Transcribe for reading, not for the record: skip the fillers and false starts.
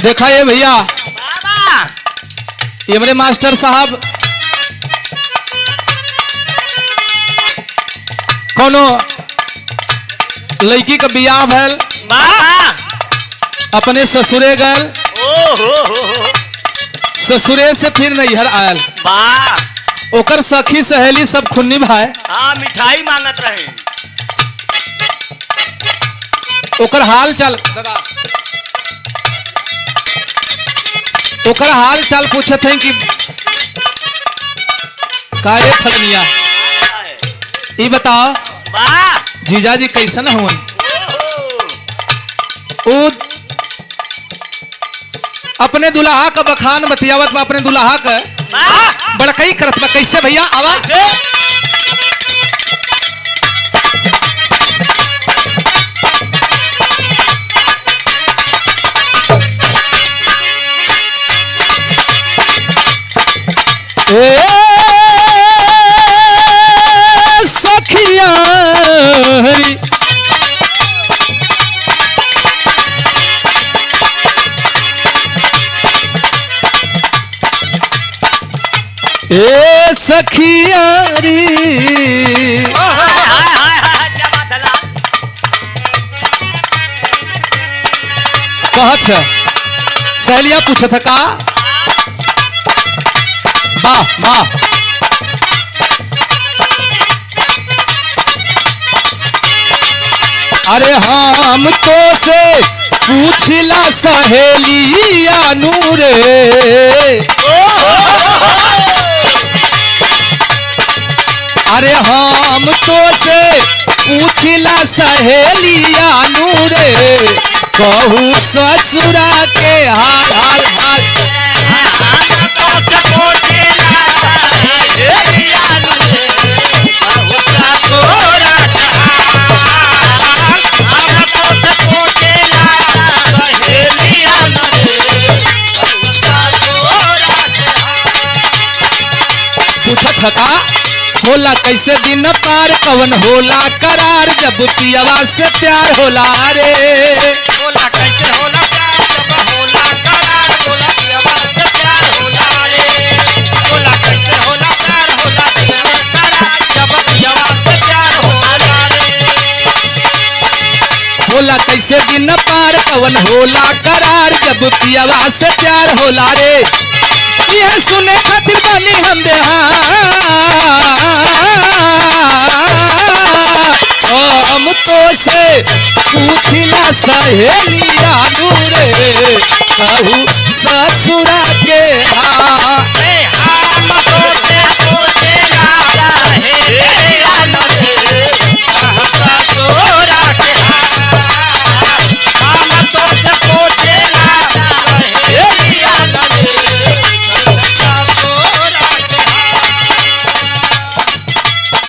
देखा ये भैया, ये मेरे मास्टर साहब कोनो लड़की का बियाह भैल, अपने ससुरे गल, ससुरे से फिर नैहर आयल, ओकर सखी सहेली सब खुन्नी भाई मिठाई मांगत रहे, ओकर हाल चाल ओकर हाल चाल पूछत हैं कि कारे फगनिया ये बताओ जीजा जी कैसन हुन। अपने दुल्हा का बखान बतियावत में अपने दुल्हा का बड़कई करत में कैसे भैया आवाज सखिया ए सखियारी कहत सहेलिया पूछत का वाह वाह अरे हम तो से पूछला सहेलिया नूरे अरे हम तो से पूछला सहेलिया नूरे कहू ससुरा के हाल हाल हाल पूछत का होला कैसे दिन पार कवन होला करार जब पियवा से प्यार होला रे होला कैसे होला प्यार जब होला करार होला पियवा से प्यार होला रे होला कैसे होला प्यार होला करार जब पियवा से प्यार होला रे होला कैसे दिन पार कवन होला करार जब पियवा से प्यार होला रे यह सुने खातिर बनी हम हम तो से पूछला सहेलिया नूरे कहू ससुरा के हाल